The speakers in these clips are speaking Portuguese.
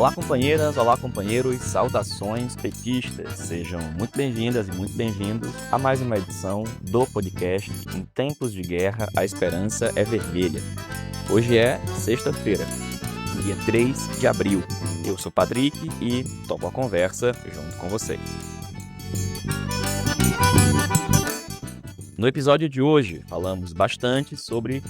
Olá, companheiras, olá, companheiros, saudações petistas. Sejam muito bem-vindas e muito bem-vindos a mais uma edição do podcast Em Tempos de Guerra, a Esperança é Vermelha. Hoje é sexta-feira, dia 3 de abril. Eu sou Patrick e topo a conversa junto com vocês. No episódio de hoje, falamos bastante sobre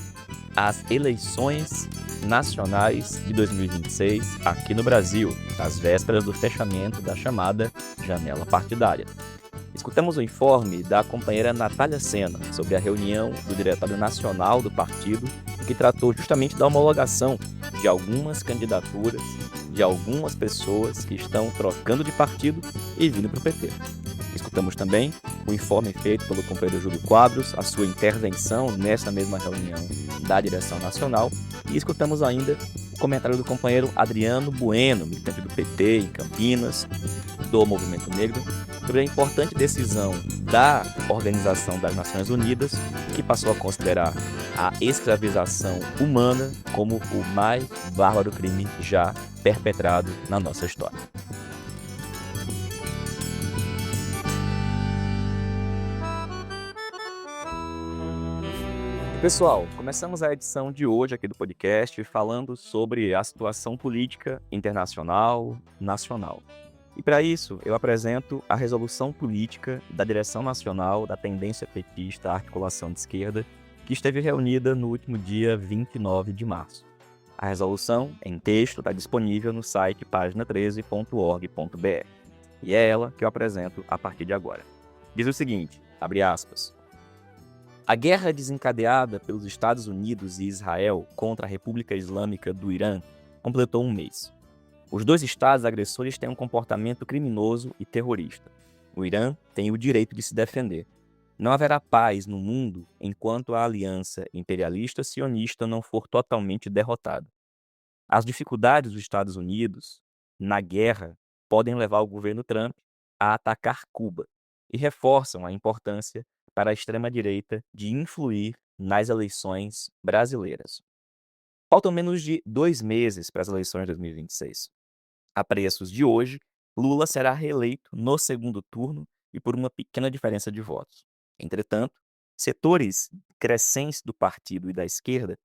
as eleições nacionais de 2026 aqui no Brasil, às vésperas do fechamento da chamada janela partidária. Escutamos o informe da companheira Natália Sena sobre a reunião do Diretório Nacional do partido, que tratou justamente da homologação de algumas candidaturas de algumas pessoas que estão trocando de partido e vindo para o PT. Escutamos também o informe feito pelo companheiro Júlio Quadros, a sua intervenção nessa mesma reunião da direção nacional, e escutamos ainda o comentário do companheiro Adriano Bueno, militante do PT em Campinas, do Movimento Negro, sobre a importante decisão da Organização das Nações Unidas, que passou a considerar a escravização humana como o mais bárbaro crime já perpetrado na nossa história. Pessoal, começamos a edição de hoje aqui do podcast falando sobre a situação política internacional, nacional. E para isso, eu apresento a resolução política da Direção Nacional da Tendência Petista Articulação de Esquerda, que esteve reunida no último dia 29 de março. A resolução, em texto, está disponível no site pagina13.org.br. E é ela que eu apresento a partir de agora. Diz o seguinte, abre aspas. A guerra desencadeada pelos Estados Unidos e Israel contra a República Islâmica do Irã completou um mês. Os dois estados agressores têm um comportamento criminoso e terrorista. O Irã tem o direito de se defender. Não haverá paz no mundo enquanto a aliança imperialista sionista não for totalmente derrotada. As dificuldades dos Estados Unidos na guerra podem levar o governo Trump a atacar Cuba e reforçam a importância para a extrema-direita de influir nas eleições brasileiras. Faltam menos de 2 meses para as eleições de 2026. A preços de hoje, Lula será reeleito no segundo turno e por uma pequena diferença de votos. Entretanto, setores crescentes do partido e da esquerda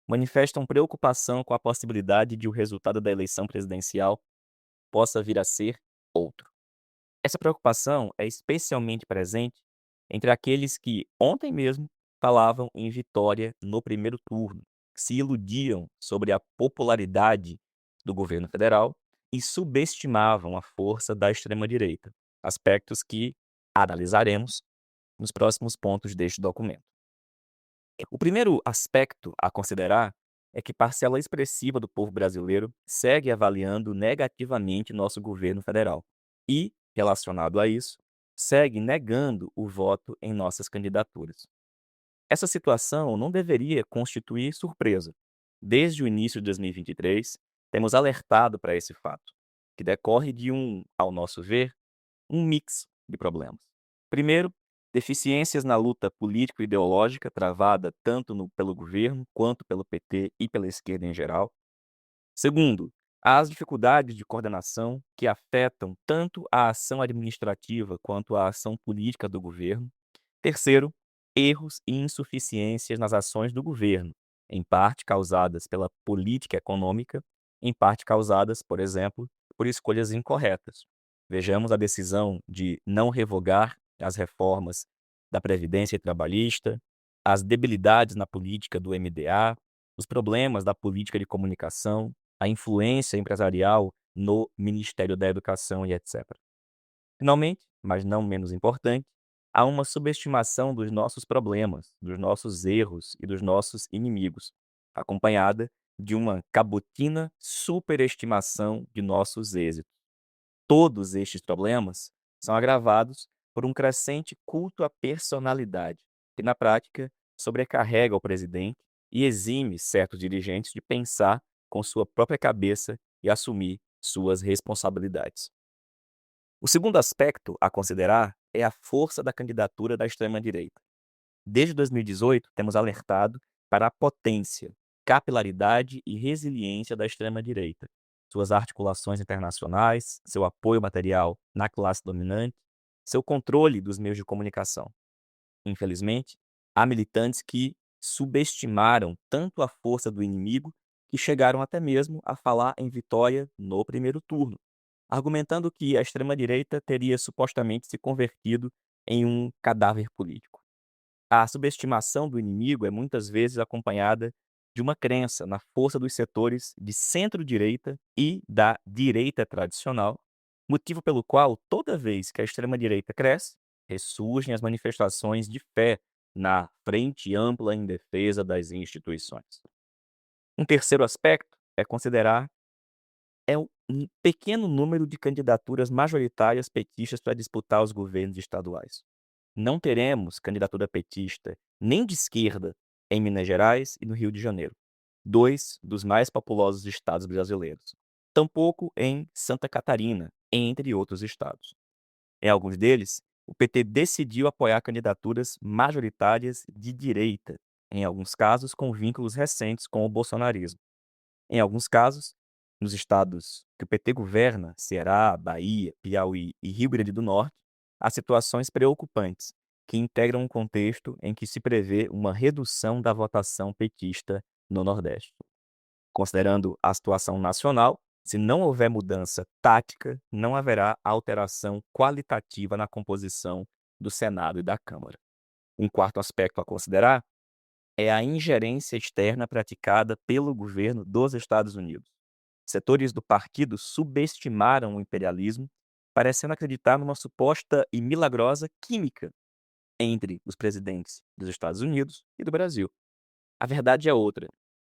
manifestam preocupação com a possibilidade de o resultado da eleição presidencial possa vir a ser outro. Essa preocupação é especialmente presente entre aqueles que ontem mesmo falavam em vitória no primeiro turno, se iludiam sobre a popularidade do governo federal e subestimavam a força da extrema-direita, aspectos que analisaremos nos próximos pontos deste documento. O primeiro aspecto a considerar é que parcela expressiva do povo brasileiro segue avaliando negativamente nosso governo federal e, relacionado a isso, segue negando o voto em nossas candidaturas. Essa situação não deveria constituir surpresa. Desde o início de 2023, temos alertado para esse fato, que decorre de ao nosso ver, um mix de problemas. Primeiro, deficiências na luta político-ideológica travada tanto pelo governo quanto pelo PT e pela esquerda em geral. Segundo, as dificuldades de coordenação que afetam tanto a ação administrativa quanto a ação política do governo. Terceiro, erros e insuficiências nas ações do governo, em parte causadas pela política econômica, em parte causadas, por exemplo, por escolhas incorretas. Vejamos a decisão de não revogar as reformas da Previdência Trabalhista, as debilidades na política do MDA, os problemas da política de comunicação, a influência empresarial no Ministério da Educação e etc. Finalmente, mas não menos importante, há uma subestimação dos nossos problemas, dos nossos erros e dos nossos inimigos, acompanhada de uma cabotina superestimação de nossos êxitos. Todos estes problemas são agravados por um crescente culto à personalidade, que na prática sobrecarrega o presidente e exime certos dirigentes de pensar com sua própria cabeça e assumir suas responsabilidades. O segundo aspecto a considerar é a força da candidatura da extrema-direita. Desde 2018, temos alertado para a potência, capilaridade e resiliência da extrema-direita. suas articulações internacionais, seu apoio material na classe dominante, seu controle dos meios de comunicação. Infelizmente, há militantes que subestimaram tanto a força do inimigo que chegaram até mesmo a falar em vitória no primeiro turno, argumentando que a extrema-direita teria supostamente se convertido em um cadáver político. A subestimação do inimigo é muitas vezes acompanhada de uma crença na força dos setores de centro-direita e da direita tradicional, motivo pelo qual, toda vez que a extrema-direita cresce, ressurgem as manifestações de fé na Frente Ampla em Defesa das Instituições. Um terceiro aspecto é considerar um pequeno número de candidaturas majoritárias petistas para disputar os governos estaduais. Não teremos candidatura petista nem de esquerda em Minas Gerais e no Rio de Janeiro, dois dos mais populosos estados brasileiros. Tampouco em Santa Catarina, entre outros estados. Em alguns deles, o PT decidiu apoiar candidaturas majoritárias de direita, em alguns casos com vínculos recentes com o bolsonarismo. Em alguns casos, nos estados que o PT governa, Ceará, Bahia, Piauí e Rio Grande do Norte, há situações preocupantes que integram um contexto em que se prevê uma redução da votação petista no Nordeste. Considerando a situação nacional, se não houver mudança tática, não haverá alteração qualitativa na composição do Senado e da Câmara. Um quarto aspecto a considerar é a ingerência externa praticada pelo governo dos Estados Unidos. Setores do partido subestimaram o imperialismo, parecendo acreditar numa suposta e milagrosa química entre os presidentes dos Estados Unidos e do Brasil. A verdade é outra.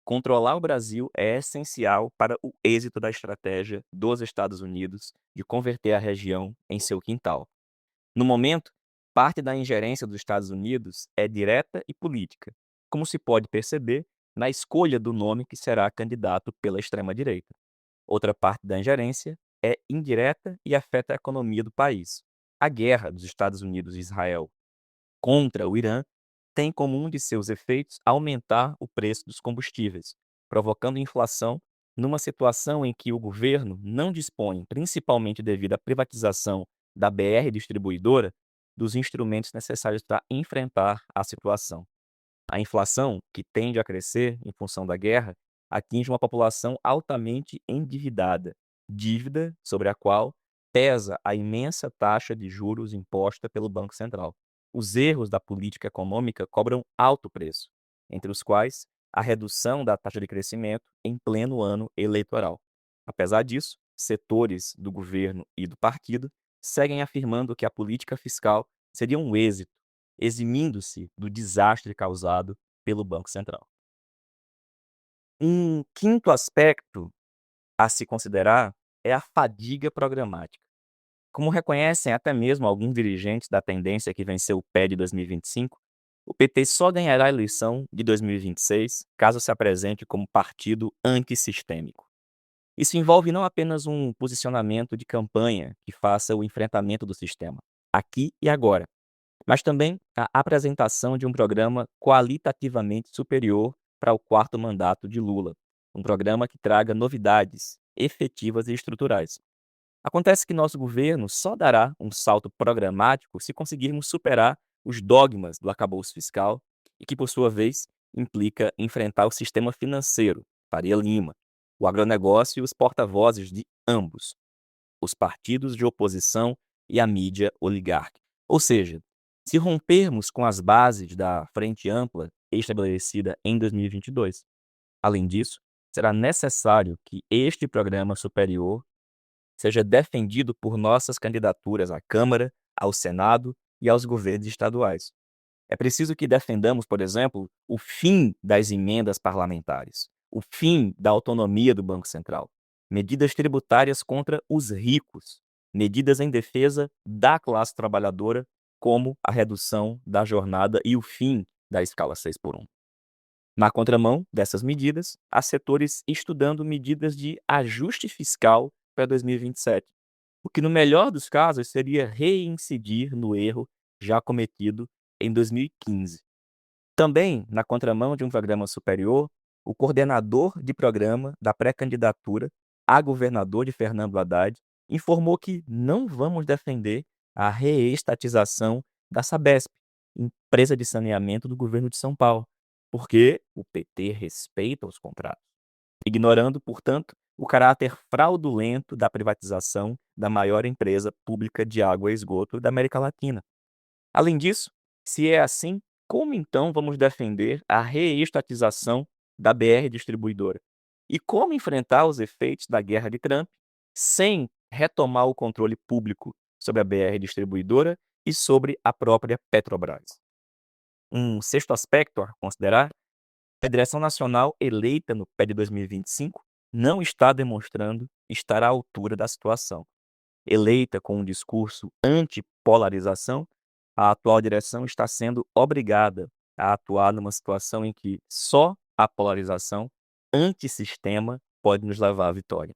Controlar o Brasil é essencial para o êxito da estratégia dos Estados Unidos de converter a região em seu quintal. No momento, parte da ingerência dos Estados Unidos é direta e política, como se pode perceber na escolha do nome que será candidato pela extrema-direita. Outra parte da ingerência é indireta e afeta a economia do país. A guerra dos Estados Unidos e Israel contra o Irã tem como um de seus efeitos aumentar o preço dos combustíveis, provocando inflação numa situação em que o governo não dispõe, principalmente devido à privatização da BR Distribuidora, dos instrumentos necessários para enfrentar a situação. A inflação, que tende a crescer em função da guerra, atinge uma população altamente endividada, dívida sobre a qual pesa a imensa taxa de juros imposta pelo Banco Central. Os erros da política econômica cobram alto preço, entre os quais a redução da taxa de crescimento em pleno ano eleitoral. Apesar disso, setores do governo e do partido seguem afirmando que a política fiscal seria um êxito, eximindo-se do desastre causado pelo Banco Central. Um quinto aspecto a se considerar é a fadiga programática. Como reconhecem até mesmo alguns dirigentes da tendência que venceu o PE de 2025, o PT só ganhará a eleição de 2026 caso se apresente como partido antissistêmico. Isso envolve não apenas um posicionamento de campanha que faça o enfrentamento do sistema, aqui e agora, mas também a apresentação de um programa qualitativamente superior para o quarto mandato de Lula, um programa que traga novidades efetivas e estruturais. Acontece que nosso governo só dará um salto programático se conseguirmos superar os dogmas do arcabouço fiscal e que, por sua vez, implica enfrentar o sistema financeiro, Faria Lima, o agronegócio e os porta-vozes de ambos, os partidos de oposição e a mídia oligárquica. Ou seja, se rompermos com as bases da Frente Ampla estabelecida em 2022. Além disso, será necessário que este programa superior seja defendido por nossas candidaturas à Câmara, ao Senado e aos governos estaduais. É preciso que defendamos, por exemplo, o fim das emendas parlamentares, o fim da autonomia do Banco Central, medidas tributárias contra os ricos, medidas em defesa da classe trabalhadora, como a redução da jornada e o fim da escala 6x1. Na contramão dessas medidas, há setores estudando medidas de ajuste fiscal para 2027, o que, no melhor dos casos, seria reincidir no erro já cometido em 2015. Também, na contramão de um programa superior, o coordenador de programa da pré-candidatura a governador de Fernando Haddad, informou que não vamos defender a reestatização da Sabesp, empresa de saneamento do governo de São Paulo, porque o PT respeita os contratos, ignorando, portanto, o caráter fraudulento da privatização da maior empresa pública de água e esgoto da América Latina. Além disso, se é assim, como então vamos defender a reestatização da BR Distribuidora? E como enfrentar os efeitos da guerra de Trump sem retomar o controle público sobre a BR Distribuidora e sobre a própria Petrobras? Um sexto aspecto a considerar: a direção nacional eleita no PE de 2025 não está demonstrando estar à altura da situação. Eleita com um discurso anti-polarização, a atual direção está sendo obrigada a atuar numa situação em que só a polarização antissistema pode nos levar à vitória.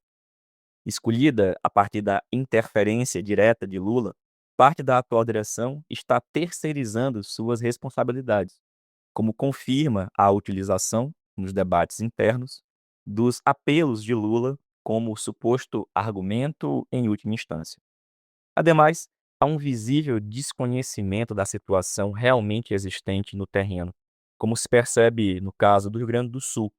Escolhida a partir da interferência direta de Lula, parte da atual direção está terceirizando suas responsabilidades, como confirma a utilização, nos debates internos, dos apelos de Lula como suposto argumento em última instância. Ademais, há um visível desconhecimento da situação realmente existente no terreno, como se percebe no caso do Rio Grande do Sul,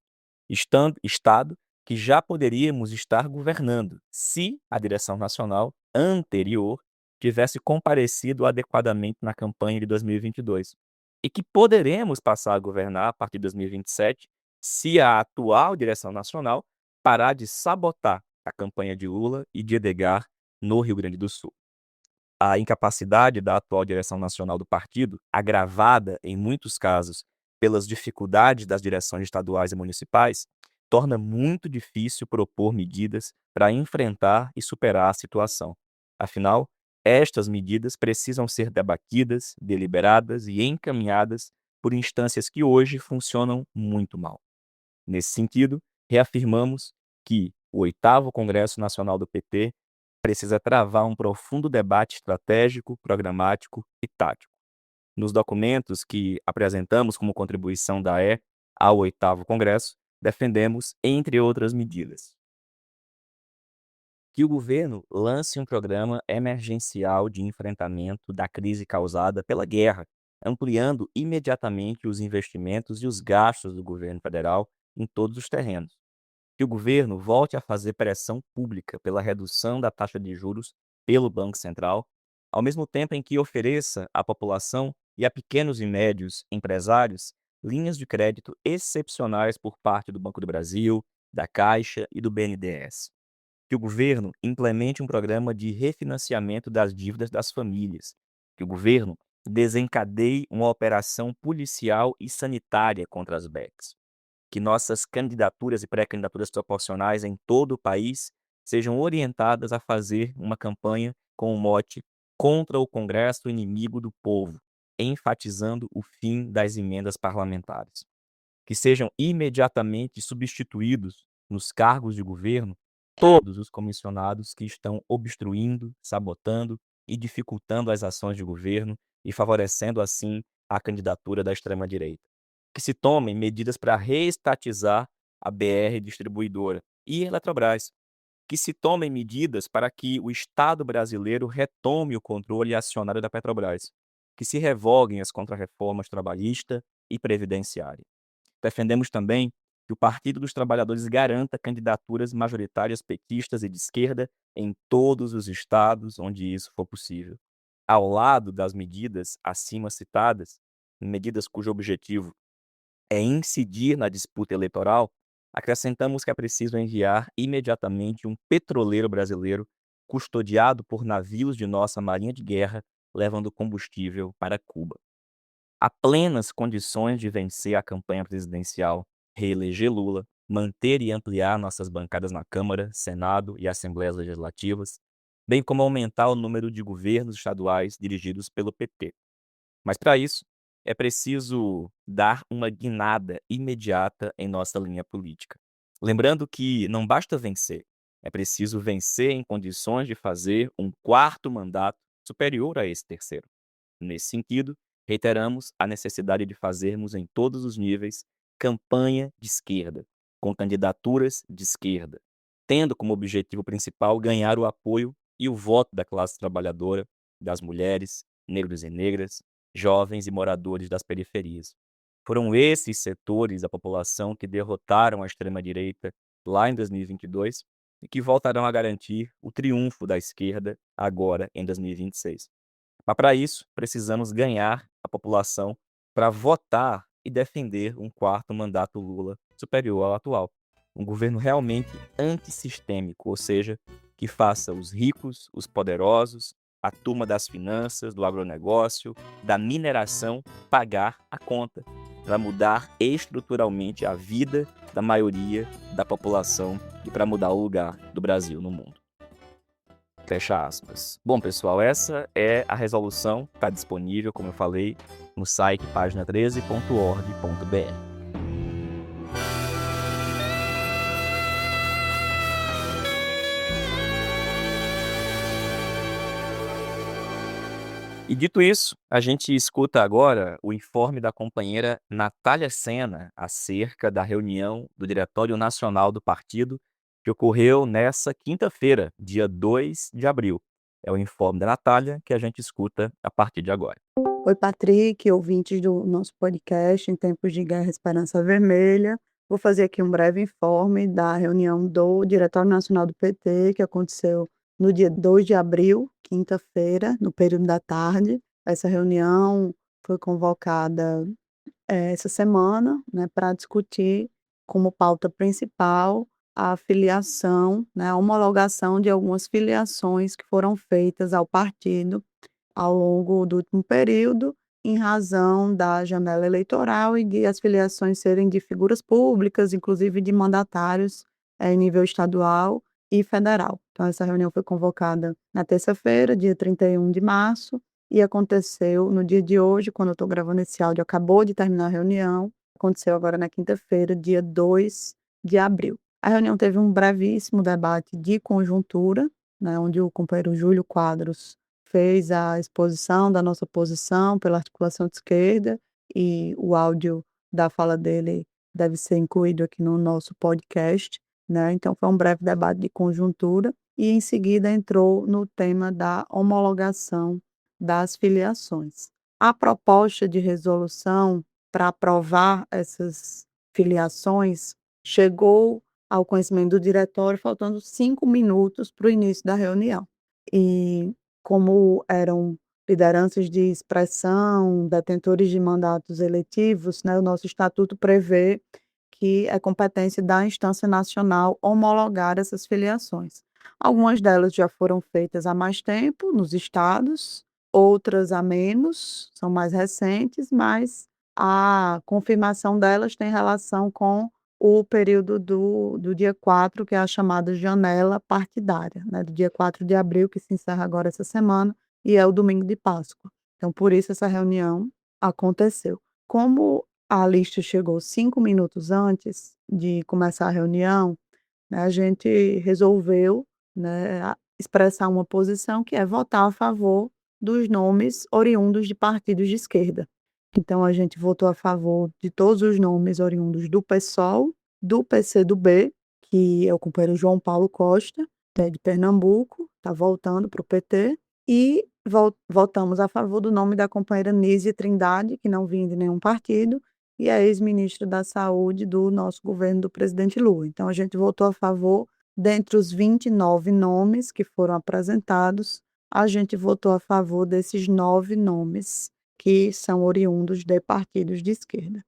estado que já poderíamos estar governando se a direção nacional anterior tivesse comparecido adequadamente na campanha de 2022, e que poderemos passar a governar a partir de 2027 se a atual direção nacional parar de sabotar a campanha de Lula e de Edgar no Rio Grande do Sul. A incapacidade da atual direção nacional do partido, agravada, em muitos casos, pelas dificuldades das direções estaduais e municipais, torna muito difícil propor medidas para enfrentar e superar a situação. Afinal, estas medidas precisam ser debatidas, deliberadas e encaminhadas por instâncias que hoje funcionam muito mal. Nesse sentido, reafirmamos que o 8º Congresso Nacional do PT precisa travar um profundo debate estratégico, programático e tático. Nos documentos que apresentamos como contribuição da ao 8º Congresso, defendemos, entre outras medidas, que o governo lance um programa emergencial de enfrentamento da crise causada pela guerra, ampliando imediatamente os investimentos e os gastos do governo federal em todos os terrenos. Que o governo volte a fazer pressão pública pela redução da taxa de juros pelo Banco Central, ao mesmo tempo em que ofereça à população e a pequenos e médios empresários linhas de crédito excepcionais por parte do Banco do Brasil, da Caixa e do BNDES. Que o governo implemente um programa de refinanciamento das dívidas das famílias. Que o governo desencadeie uma operação policial e sanitária contra as BECs. Que nossas candidaturas e pré-candidaturas proporcionais em todo o país sejam orientadas a fazer uma campanha com o mote contra o Congresso inimigo do povo, enfatizando o fim das emendas parlamentares. Que sejam imediatamente substituídos nos cargos de governo todos os comissionados que estão obstruindo, sabotando e dificultando as ações de governo e favorecendo assim a candidatura da extrema-direita. Que se tomem medidas para reestatizar a BR Distribuidora e a Eletrobras. Que se tomem medidas para que o Estado brasileiro retome o controle acionário da Petrobras. Que se revoguem as contrarreformas trabalhista e previdenciária. Defendemos também que o Partido dos Trabalhadores garanta candidaturas majoritárias petistas e de esquerda em todos os estados onde isso for possível. Ao lado das medidas acima citadas, medidas cujo objetivo é incidir na disputa eleitoral, acrescentamos que é preciso enviar imediatamente um petroleiro brasileiro custodiado por navios de nossa Marinha de Guerra, levando combustível para Cuba. Há plenas condições de vencer a campanha presidencial, reeleger Lula, manter e ampliar nossas bancadas na Câmara, Senado e Assembleias Legislativas, bem como aumentar o número de governos estaduais dirigidos pelo PT. Mas para isso, é preciso dar uma guinada imediata em nossa linha política. Lembrando que não basta vencer, é preciso vencer em condições de fazer um quarto mandato superior a esse terceiro. Nesse sentido, reiteramos a necessidade de fazermos em todos os níveis campanha de esquerda, com candidaturas de esquerda, tendo como objetivo principal ganhar o apoio e o voto da classe trabalhadora, das mulheres, negros e negras, jovens e moradores das periferias. Foram esses setores da população que derrotaram a extrema-direita lá em 2022 e que voltarão a garantir o triunfo da esquerda agora em 2026. Mas para isso, precisamos ganhar a população para votar e defender um quarto mandato Lula superior ao atual. Um governo realmente antissistêmico, ou seja, que faça os ricos, os poderosos, a turma das finanças, do agronegócio, da mineração pagar a conta, para mudar estruturalmente a vida da maioria da população e para mudar o lugar do Brasil no mundo. Fecha aspas. Bom, pessoal, essa é a resolução, está disponível, como eu falei, no site página13.org.br. E dito isso, a gente escuta agora o informe da companheira Natália Sena acerca da reunião do Diretório Nacional do Partido que ocorreu nessa quinta-feira, dia 2 de abril. É o informe da Natália que a gente escuta a partir de agora. Oi, Patrick, ouvintes do nosso podcast Em Tempos de Guerra Esperança Vermelha. Vou fazer aqui um breve informe da reunião do Diretório Nacional do PT, que aconteceu no dia 2 de abril, quinta-feira, no período da tarde. Essa reunião foi convocada essa semana, né, para discutir como pauta principal a filiação, né, a homologação de algumas filiações que foram feitas ao partido ao longo do último período, em razão da janela eleitoral e de as filiações serem de figuras públicas, inclusive de mandatários em nível estadual e federal. Então, essa reunião foi convocada na terça-feira, dia 31 de março, e aconteceu no dia de hoje, quando eu estou gravando esse áudio, acabou de terminar a reunião, aconteceu agora na quinta-feira, dia 2 de abril. A reunião teve um brevíssimo debate de conjuntura, né, onde o companheiro Júlio Quadros fez a exposição da nossa posição pela articulação de esquerda, e o áudio da fala dele deve ser incluído aqui no nosso podcast, né? Então, foi um breve debate de conjuntura, e em seguida entrou no tema da homologação das filiações. A proposta de resolução para aprovar essas filiações chegou ao conhecimento do diretório faltando 5 minutos para o início da reunião. E como eram lideranças de expressão, detentores de mandatos eletivos, né, o nosso estatuto prevê que é competência da instância nacional homologar essas filiações. Algumas delas já foram feitas há mais tempo nos estados, outras há menos, são mais recentes, mas a confirmação delas tem relação com o período do dia 4, que é a chamada janela partidária, né, do dia 4 de abril, que se encerra agora essa semana, e é o domingo de Páscoa. Então, por isso essa reunião aconteceu. Como a lista chegou 5 minutos antes de começar a reunião, né, a gente resolveu, né, expressar uma posição que é votar a favor dos nomes oriundos de partidos de esquerda. Então, a gente votou a favor de todos os nomes oriundos do PSOL, do PCdoB, que é o companheiro João Paulo Costa, de Pernambuco, está voltando para o PT, e votamos a favor do nome da companheira Nízia Trindade, que não vinha de nenhum partido, e é ex-ministra da Saúde do nosso governo do presidente Lula. Então, a gente votou a favor, dentre os 29 nomes que foram apresentados, a gente votou a favor desses 9 nomes que são oriundos de partidos de esquerda.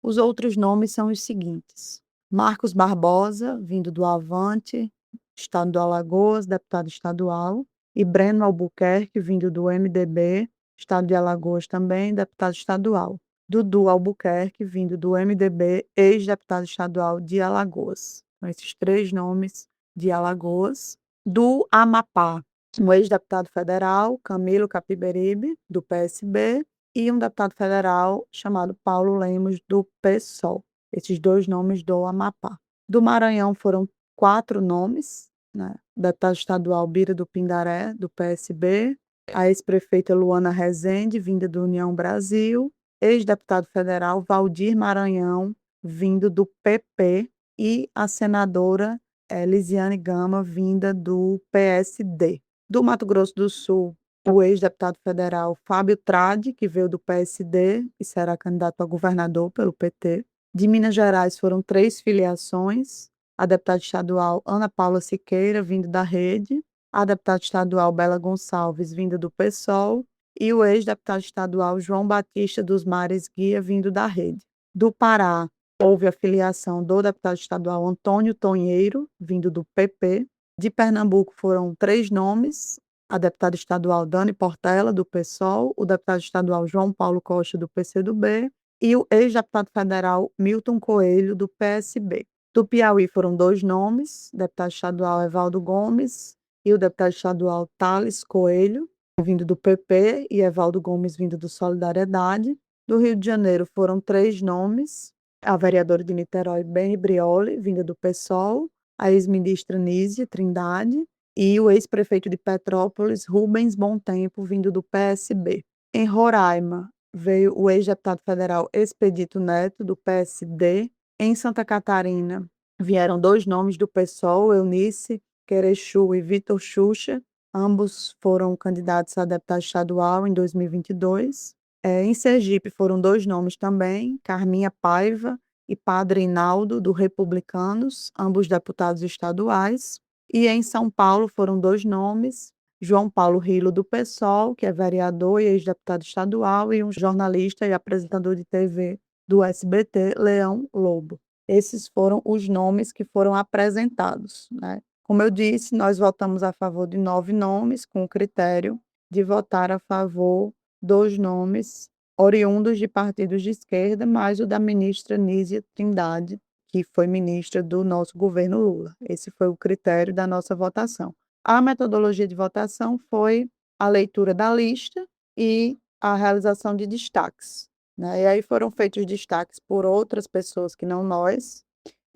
Os outros nomes são os seguintes: Marcos Barbosa, vindo do Avante, estado do Alagoas, deputado estadual, e Breno Albuquerque, vindo do MDB, estado de Alagoas também, deputado estadual. Dudu Albuquerque, vindo do MDB, ex-deputado estadual de Alagoas. São esses 3 nomes de Alagoas. Do Amapá, um ex-deputado federal, Camilo Capiberibe, do PSB, e um deputado federal chamado Paulo Lemos, do PSOL. Esses 2 nomes do Amapá. Do Maranhão foram 4 nomes, né? Deputado estadual Bira do Pindaré, do PSB, a ex-prefeita Luana Rezende, vinda do União Brasil, ex-deputado federal Valdir Maranhão, vindo do PP, e a senadora Lisiane Gama, vinda do PSD. Do Mato Grosso do Sul, o ex-deputado federal Fábio Tradi, que veio do PSD e será candidato a governador pelo PT. De Minas Gerais foram 3 filiações: a deputada estadual Ana Paula Siqueira, vinda da Rede, a deputada estadual Bela Gonçalves, vinda do PSOL, e o ex-deputado estadual João Batista dos Mares Guia, vindo da Rede. Do Pará, houve a filiação do deputado estadual Antônio Tonheiro, vindo do PP. De Pernambuco foram 3 nomes: a deputada estadual Dani Portela, do PSOL, o deputado estadual João Paulo Costa, do PCdoB, e o ex-deputado federal Milton Coelho, do PSB. Do Piauí foram 2 nomes: o deputado estadual Evaldo Gomes e o deputado estadual Thales Coelho, vindo do PP, e Evaldo Gomes, vindo do Solidariedade. Do Rio de Janeiro foram 3 nomes: a vereadora de Niterói, Beni Brioli, vinda do PSOL, a ex-ministra Nízia Trindade e o ex-prefeito de Petrópolis, Rubens Tempo, vindo do PSB. Em Roraima, veio o ex-deputado federal Expedito Neto, do PSD. Em Santa Catarina, vieram 2 nomes do PSOL, Eunice Querechu e Vitor Xuxa. Ambos foram candidatos a deputado estadual em 2022. Em Sergipe foram 2 nomes também: Carminha Paiva e Padre Hinaldo, do Republicanos, ambos deputados estaduais. E em São Paulo foram 2 nomes: João Paulo Rilo, do PSOL, que é vereador e ex-deputado estadual, e um jornalista e apresentador de TV do SBT, Leão Lobo. Esses foram os nomes que foram apresentados, né? Como eu disse, nós votamos a favor de 9 nomes, com o critério de votar a favor dos nomes oriundos de partidos de esquerda, mais o da ministra Nízia Trindade, que foi ministra do nosso governo Lula. Esse foi o critério da nossa votação. A metodologia de votação foi a leitura da lista e a realização de destaques, né? E aí foram feitos destaques por outras pessoas que não nós,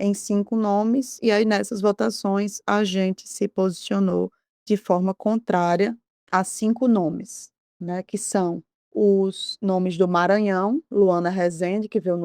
em 5 nomes, e aí nessas votações a gente se posicionou de forma contrária a 5 nomes, né, que são os nomes do Maranhão: Luana Rezende, que veio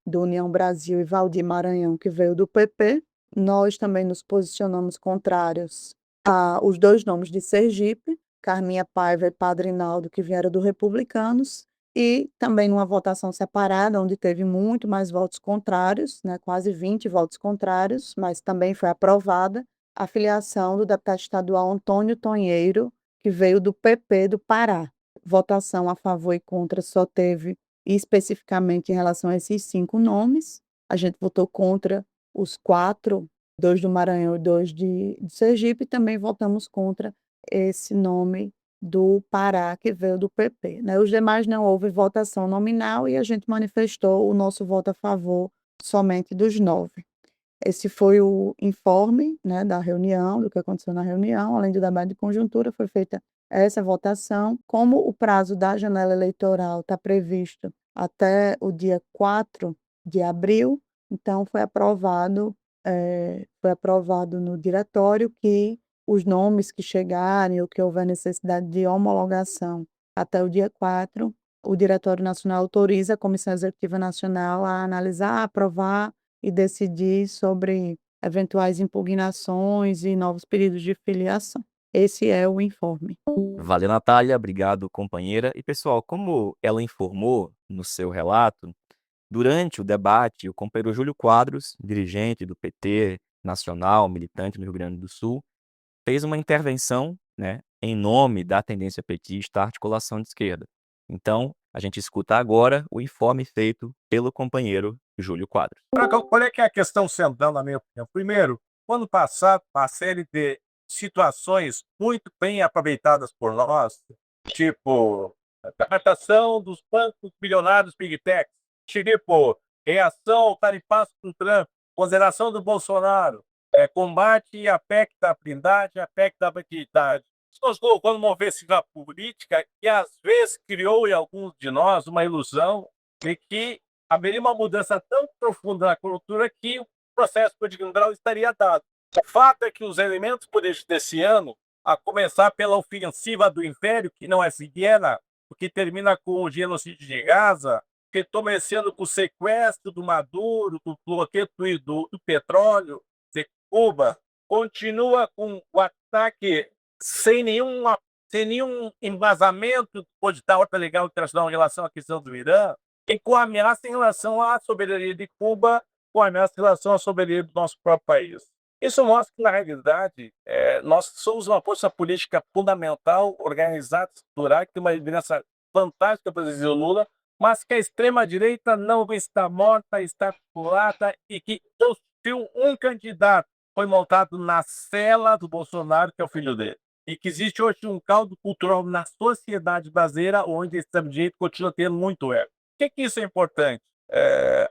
do União Brasil, e Valdir Maranhão, que veio do PP. Nós também nos posicionamos contrários aos 2 nomes de Sergipe: Carminha Paiva e Padre Hinaldo, que vieram do Republicanos. E também numa votação separada, onde teve muito mais votos contrários, né, quase 20 votos contrários, mas também foi aprovada a filiação do deputado estadual Antônio Tonheiro, que veio do PP do Pará. Votação a favor e contra só teve, especificamente em relação a esses 5 nomes. A gente votou contra os 4, 2 do Maranhão e 2 de Sergipe, e também votamos contra esse nome do Pará, que veio do PP, né? Os demais não houve votação nominal e a gente manifestou o nosso voto a favor somente dos 9. Esse foi o informe, né, da reunião, do que aconteceu na reunião. Além do debate de conjuntura, foi feita essa votação. Como o prazo da janela eleitoral está previsto até o dia 4 de abril, então foi aprovado no diretório que os nomes que chegarem ou que houver necessidade de homologação até o dia 4, o Diretório Nacional autoriza a Comissão Executiva Nacional a analisar, aprovar e decidir sobre eventuais impugnações e novos pedidos de filiação. Esse é o informe. Valeu, Natália. Obrigado, companheira. E, pessoal, como ela informou no seu relato, durante o debate, o companheiro Júlio Quadros, dirigente do PT nacional, militante no Rio Grande do Sul, fez uma intervenção, né, em nome da tendência petista, articulação de esquerda. Então, a gente escuta agora o informe feito pelo companheiro Júlio Quadros. Qual é que é a questão central, na minha opinião? Primeiro, o ano passado, uma série de situações muito bem aproveitadas por nós, tipo a captação dos bancos bilionários Big Tech, tipo reação ao tarifaço do Trump, consideração do Bolsonaro, combate à PEC da blindagem, à PEC da banquidade. Isso nos colocou numa ofensiva política que às vezes criou em alguns de nós uma ilusão de que haveria uma mudança tão profunda na cultura que o processo conjuntural estaria dado. O fato é que os elementos políticos desse ano, a começar pela ofensiva do Império, que não é pequena, porque termina com o genocídio de Gaza, que começando com o sequestro do Maduro, do bloqueio do petróleo de Cuba, continua com o ataque sem nenhum embasamento, pode estar outra legal internacional em relação à questão do Irã, e com ameaça em relação à soberania de Cuba, com ameaça em relação à soberania do nosso próprio país. Isso mostra que, na realidade, nós somos uma força política fundamental, organizada, estruturada, que tem uma liderança fantástica para o presidente Lula, mas que a extrema-direita não está morta, está articulada e que um candidato foi montado na cela do Bolsonaro, que é o filho dele. E que existe hoje um caldo cultural na sociedade brasileira onde a extrema-direita continua tendo muito ego. Por que isso é importante?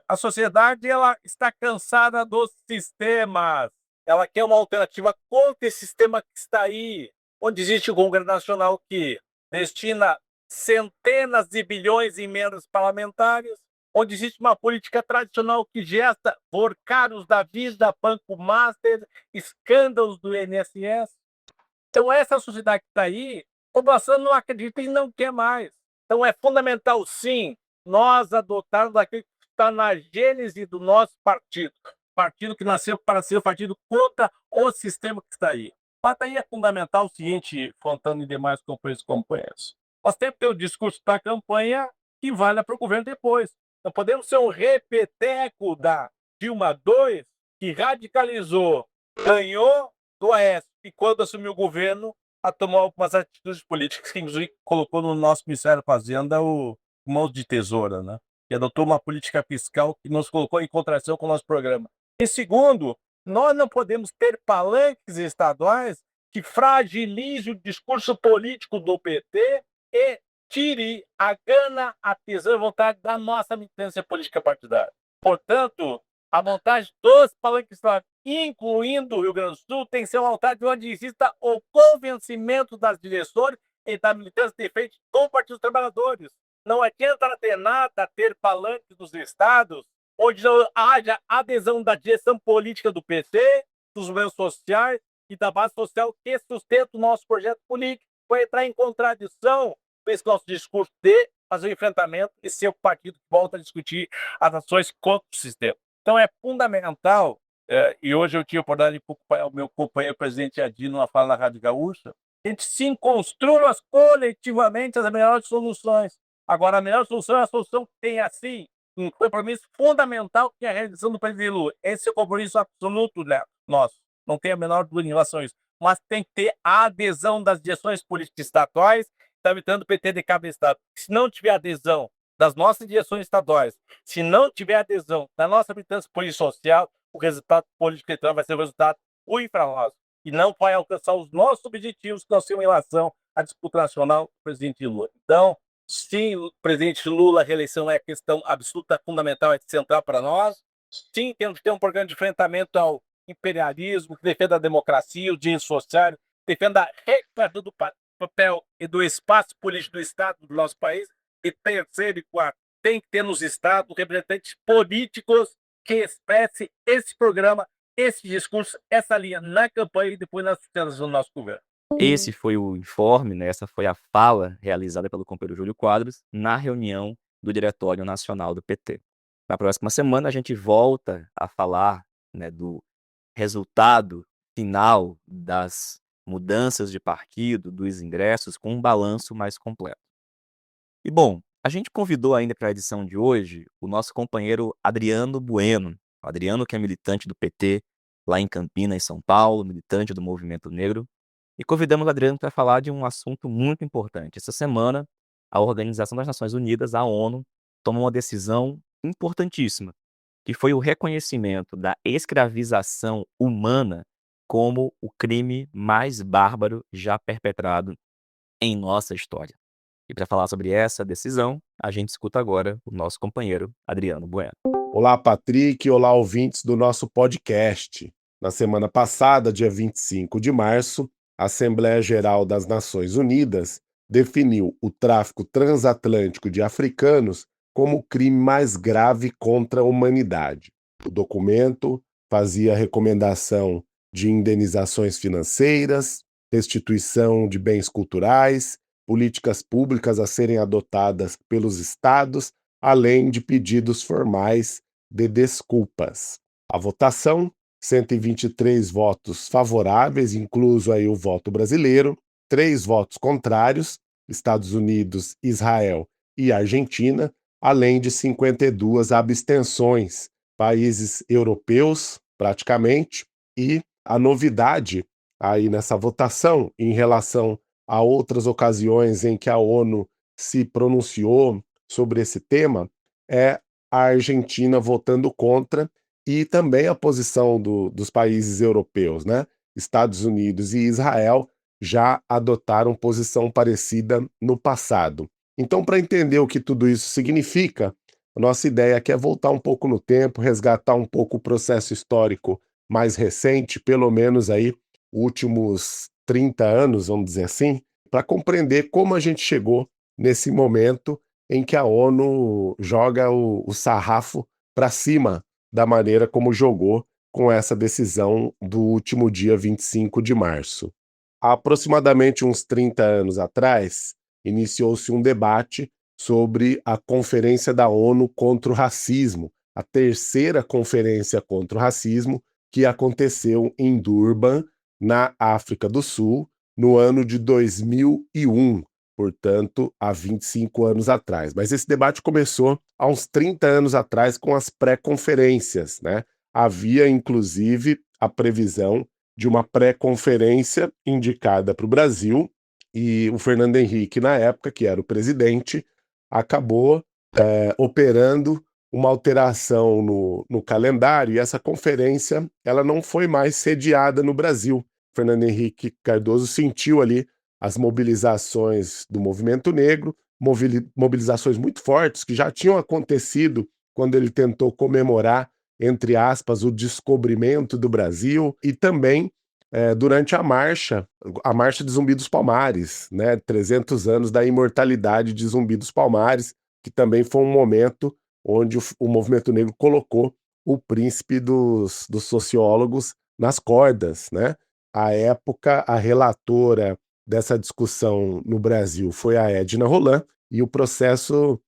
A sociedade ela está cansada dos sistemas. Ela quer uma alternativa contra esse sistema que está aí, onde existe um Congresso Nacional que destina centenas de bilhões em emendas parlamentares, onde existe uma política tradicional que gesta forcados da vida, Banco Master, escândalos do INSS. Então, essa sociedade que está aí, a população não acredita e não quer mais. Então, é fundamental, sim, nós adotarmos aquilo que está na gênese do nosso partido. Partido que nasceu para ser o partido contra o sistema que está aí. Mas aí é fundamental o seguinte, Fontana e demais companheiros e companheiras. Nós temos que ter o discurso da campanha que vale para o governo depois. Não podemos ser um repeteco da Dilma II, que radicalizou, ganhou do Aécio, e quando assumiu o governo, a tomar algumas atitudes políticas que, inclusive, colocou no nosso Ministério da Fazenda o mão de tesoura, né? E adotou uma política fiscal que nos colocou em contradição com o nosso programa. E segundo, nós não podemos ter palanques estaduais que fragilize o discurso político do PT e tire a gana, a tesão e a vontade da nossa militância política partidária. Portanto, a montagem dos palanques estaduais, incluindo o Rio Grande do Sul, tem que ser uma montagem onde exista o convencimento das direções e da militância de frente do Partido dos Trabalhadores. Não adianta de nada ter palanques dos estados onde não haja adesão da direção política do PT, dos movimentos sociais e da base social que sustenta o nosso projeto político. Vai entrar em contradição com esse nosso discurso de fazer o enfrentamento e ser o partido que volta a discutir as ações contra o sistema. Então é fundamental, e hoje eu tive a oportunidade de acompanhar o meu companheiro presidente Adino numa fala na Rádio Gaúcha, que a gente sim construa coletivamente as melhores soluções. Agora, a melhor solução é a solução que tem, assim, um compromisso fundamental que é a realização do presidente Lula. Esse é o compromisso absoluto, né, nosso. Não tem a menor dúvida em relação a isso. Mas tem que ter a adesão das direções políticas estaduais, está evitando o PT de cada estado. Se não tiver adesão das nossas direções estaduais, se não tiver adesão da nossa militância política social, o resultado político eleitoral vai ser um resultado ruim para nós. E não vai alcançar os nossos objetivos que nós temos em relação à disputa nacional do presidente Lula. Então, sim, o presidente Lula, a reeleição é questão absoluta, fundamental, é central para nós. Sim, temos que ter um programa de enfrentamento ao imperialismo, que defenda a democracia, o direito social, defenda a recuperação do papel e do espaço político do Estado do nosso país. E terceiro e quarto, tem que ter nos estados representantes políticos que expressem esse programa, esse discurso, essa linha na campanha e depois na sustentação do nosso governo. Esse foi o informe, né, essa foi a fala realizada pelo companheiro Júlio Quadros na reunião do Diretório Nacional do PT. Na próxima semana a gente volta a falar, né, do resultado final das mudanças de partido, dos ingressos, com um balanço mais completo. E bom, a gente convidou ainda para a edição de hoje o nosso companheiro Adriano Bueno. O Adriano, que é militante do PT lá em Campinas, São Paulo, militante do Movimento Negro. E convidamos o Adriano para falar de um assunto muito importante. Essa semana, a Organização das Nações Unidas, a ONU, tomou uma decisão importantíssima, que foi o reconhecimento da escravização humana como o crime mais bárbaro já perpetrado em nossa história. E para falar sobre essa decisão, a gente escuta agora o nosso companheiro Adriano Bueno. Olá, Patrick. Olá, ouvintes do nosso podcast. Na semana passada, dia 25 de março, a Assembleia Geral das Nações Unidas definiu o tráfico transatlântico de africanos como o crime mais grave contra a humanidade. O documento fazia recomendação de indenizações financeiras, restituição de bens culturais, políticas públicas a serem adotadas pelos estados, além de pedidos formais de desculpas. A votação 123 votos favoráveis, incluso aí o voto brasileiro, 3 votos contrários, Estados Unidos, Israel e Argentina, além de 52 abstenções, países europeus, praticamente, e a novidade aí nessa votação, em relação a outras ocasiões em que a ONU se pronunciou sobre esse tema, é a Argentina votando contra e também a posição dos países europeus, né? Estados Unidos e Israel já adotaram posição parecida no passado. Então, para entender o que tudo isso significa, a nossa ideia aqui é voltar um pouco no tempo, resgatar um pouco o processo histórico mais recente, pelo menos aí últimos 30 anos, vamos dizer assim, para compreender como a gente chegou nesse momento em que a ONU joga o sarrafo para cima da maneira como jogou com essa decisão do último dia 25 de março. Há aproximadamente uns 30 anos atrás, iniciou-se um debate sobre a Conferência da ONU contra o Racismo, a terceira conferência contra o racismo, que aconteceu em Durban, na África do Sul, no ano de 2001, portanto, há 25 anos atrás. Mas esse debate começou há uns 30 anos atrás com as pré-conferências, né? Havia, inclusive, a previsão de uma pré-conferência indicada para o Brasil, e o Fernando Henrique, na época, que era o presidente, acabou operando uma alteração no calendário, e essa conferência ela não foi mais sediada no Brasil. Fernando Henrique Cardoso sentiu ali as mobilizações do movimento negro, mobilizações muito fortes que já tinham acontecido quando ele tentou comemorar, entre aspas, o descobrimento do Brasil, e também durante a marcha de Zumbi dos Palmares, né, 300 anos da imortalidade de Zumbi dos Palmares, que também foi um momento onde o movimento negro colocou o príncipe dos sociólogos nas cordas, né? À época, a relatora dessa discussão no Brasil foi a Edna Roland, e o processo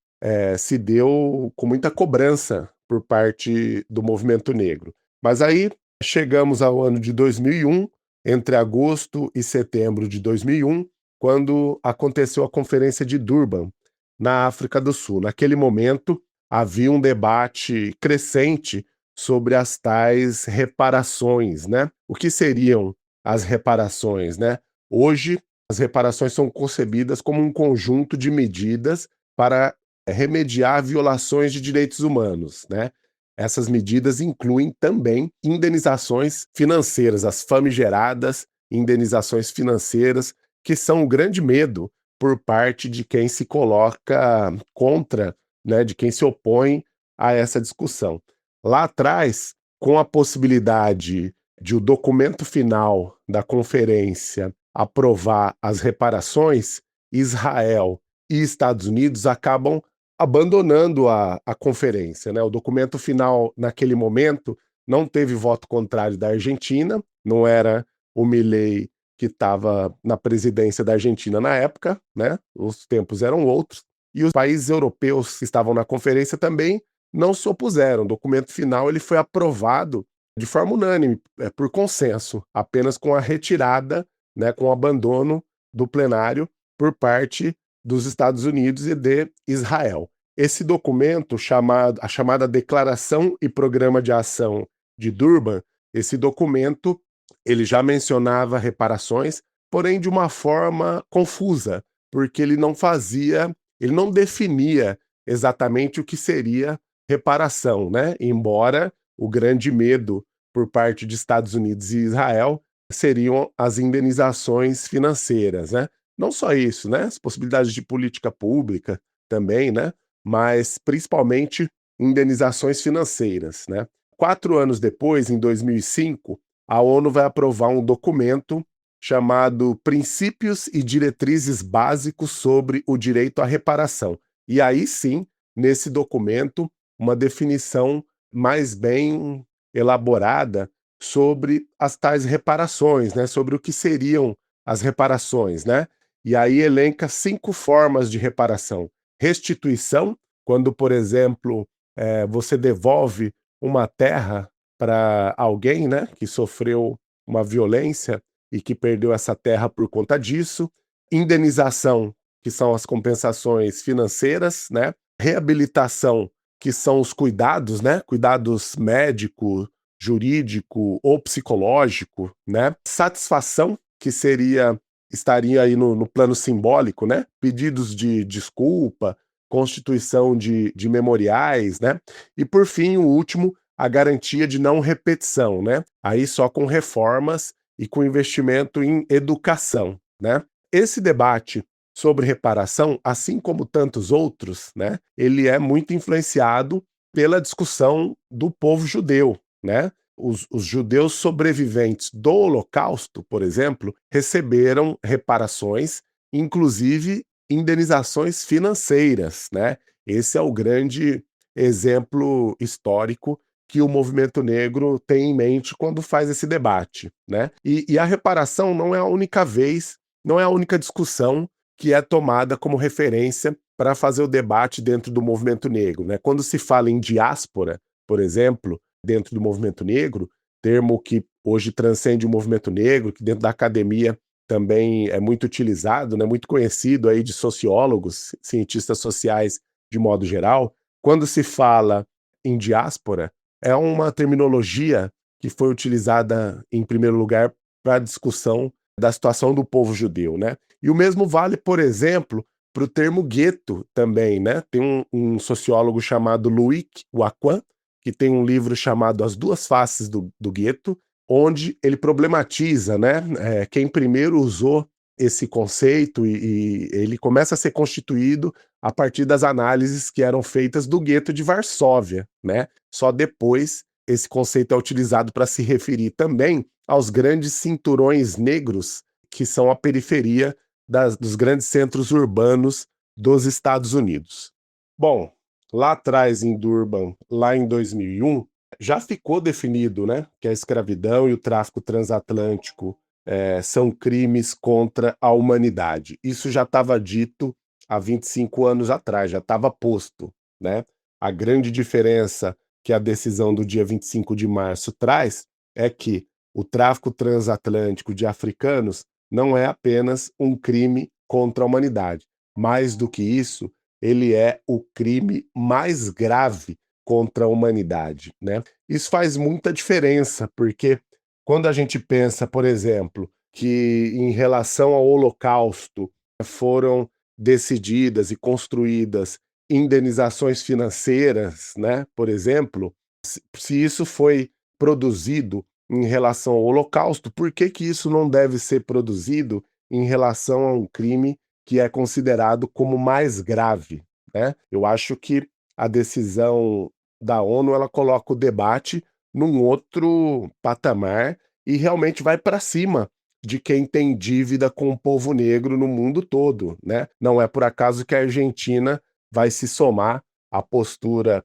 se deu com muita cobrança por parte do movimento negro. Mas aí chegamos ao ano de 2001, entre agosto e setembro de 2001, quando aconteceu a Conferência de Durban, na África do Sul. Naquele momento, havia um debate crescente sobre as tais reparações, né? O que seriam as reparações, né? Hoje, as reparações são concebidas como um conjunto de medidas para remediar violações de direitos humanos, né? Essas medidas incluem também indenizações financeiras, as famigeradas indenizações financeiras, que são um grande medo por parte de quem se coloca contra, né, de quem se opõe a essa discussão. Lá atrás, com a possibilidade de o documento final da conferência aprovar as reparações, Israel e Estados Unidos acabam abandonando a conferência, né? O documento final, naquele momento, não teve voto contrário da Argentina, não era o Milei que estava na presidência da Argentina na época, né? Os tempos eram outros, e os países europeus que estavam na conferência também não se opuseram. O documento final ele foi aprovado de forma unânime, por consenso, apenas com a retirada, né, com o abandono do plenário por parte dos Estados Unidos e de Israel. Esse documento, a chamada Declaração e Programa de Ação de Durban, esse documento ele já mencionava reparações, porém de uma forma confusa, porque ele não definia exatamente o que seria reparação, né? Embora o grande medo por parte de Estados Unidos e Israel seriam as indenizações financeiras, né? Não só isso, né? As possibilidades de política pública também, né? Mas principalmente indenizações financeiras, né? 4 anos depois, em 2005, a ONU vai aprovar um documento chamado Princípios e Diretrizes Básicos sobre o Direito à Reparação. E aí sim, nesse documento, uma definição mais bem elaborada sobre as tais reparações, né? Sobre o que seriam as reparações, né? E aí elenca 5 formas de reparação. Restituição, quando, por exemplo, você devolve uma terra para alguém, né, que sofreu uma violência e que perdeu essa terra por conta disso, indenização, que são as compensações financeiras, né, reabilitação, que são os cuidados, né, cuidados médico, jurídico ou psicológico, né, satisfação, que estaria aí no plano simbólico, né, pedidos de desculpa, constituição de memoriais, né, e por fim, o último, a garantia de não repetição, né, aí só com reformas e com investimento em educação, né. Esse debate sobre reparação, assim como tantos outros, né, ele é muito influenciado pela discussão do povo judeu, né. Os judeus sobreviventes do Holocausto, por exemplo, receberam reparações, inclusive indenizações financeiras, né. Esse é o grande exemplo histórico que o movimento negro tem em mente quando faz esse debate, né. E a reparação não é a única vez, não é a única discussão que é tomada como referência para fazer o debate dentro do movimento negro, né. Quando se fala em diáspora, por exemplo, dentro do movimento negro, termo que hoje transcende o movimento negro, que dentro da academia também é muito utilizado, né, muito conhecido aí de sociólogos, cientistas sociais de modo geral. Quando se fala em diáspora, é uma terminologia que foi utilizada em primeiro lugar para a discussão da situação do povo judeu, né? E o mesmo vale, por exemplo, para o termo gueto também, né? Tem um sociólogo chamado Loic Wacquant, que tem um livro chamado As Duas Faces do Gueto, onde ele problematiza, né, quem primeiro usou esse conceito e ele começa a ser constituído a partir das análises que eram feitas do gueto de Varsóvia, né? Só depois esse conceito é utilizado para se referir também aos grandes cinturões negros que são a periferia dos grandes centros urbanos dos Estados Unidos. Bom, lá atrás em Durban, lá em 2001, já ficou definido, né, que a escravidão e o tráfico transatlântico são crimes contra a humanidade. Isso já estava dito há 25 anos atrás, já estava posto, né? A grande diferença que a decisão do dia 25 de março traz é que o tráfico transatlântico de africanos não é apenas um crime contra a humanidade. Mais do que isso, ele é o crime mais grave contra a humanidade, né? Isso faz muita diferença, porque quando a gente pensa, por exemplo, que em relação ao Holocausto foram decididas e construídas indenizações financeiras, né? Por exemplo, se isso foi produzido em relação ao Holocausto, por que que isso não deve ser produzido em relação a um crime que é considerado como mais grave, né? Eu acho que a decisão da ONU ela coloca o debate num outro patamar e realmente vai para cima de quem tem dívida com o povo negro no mundo todo, né? Não é por acaso que a Argentina vai se somar à postura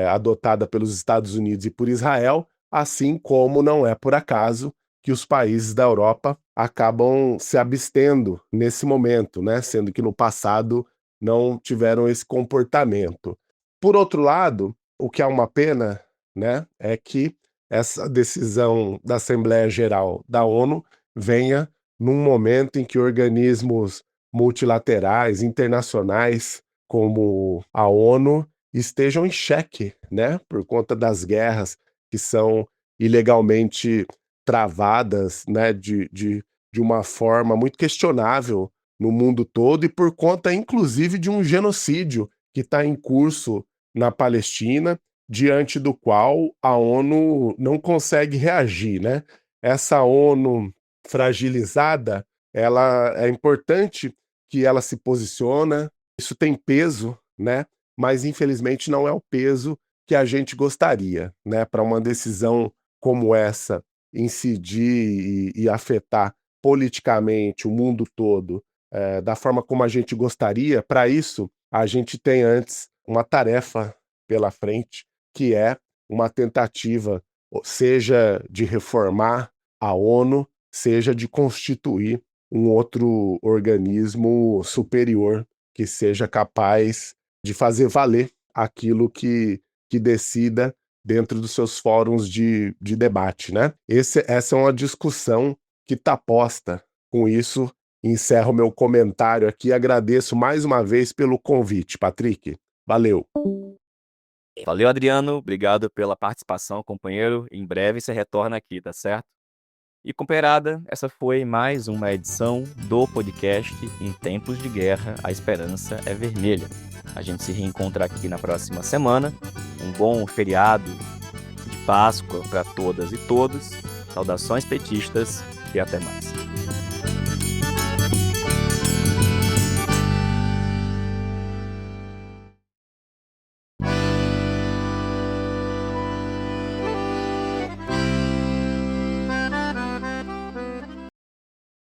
adotada pelos Estados Unidos e por Israel, assim como não é por acaso que os países da Europa acabam se abstendo nesse momento, né? Sendo que no passado não tiveram esse comportamento. Por outro lado, o que é uma pena, né, é que essa decisão da Assembleia Geral da ONU venha num momento em que organismos multilaterais, internacionais, como a ONU, estejam em xeque, né, por conta das guerras que são ilegalmente travadas, né, de uma forma muito questionável no mundo todo e por conta, inclusive, de um genocídio que está em curso na Palestina, diante do qual a ONU não consegue reagir, né? Essa ONU fragilizada, ela é importante que ela se posiciona, isso tem peso, né? Mas infelizmente não é o peso que a gente gostaria, né? Para uma decisão como essa incidir e afetar politicamente o mundo todo, da forma como a gente gostaria, para isso a gente tem antes uma tarefa pela frente, que é uma tentativa, seja de reformar a ONU, seja de constituir um outro organismo superior que seja capaz de fazer valer aquilo que decida dentro dos seus fóruns de debate, né? Essa é uma discussão que está posta. Com isso, encerro meu comentário aqui. Agradeço mais uma vez pelo convite, Patrick. Valeu. Valeu, Adriano. Obrigado pela participação, companheiro. Em breve você retorna aqui, tá certo? E, companheirada, essa foi mais uma edição do podcast Em Tempos de Guerra, a Esperança é Vermelha. A gente se reencontra aqui na próxima semana. Um bom feriado de Páscoa para todas e todos. Saudações petistas e até mais.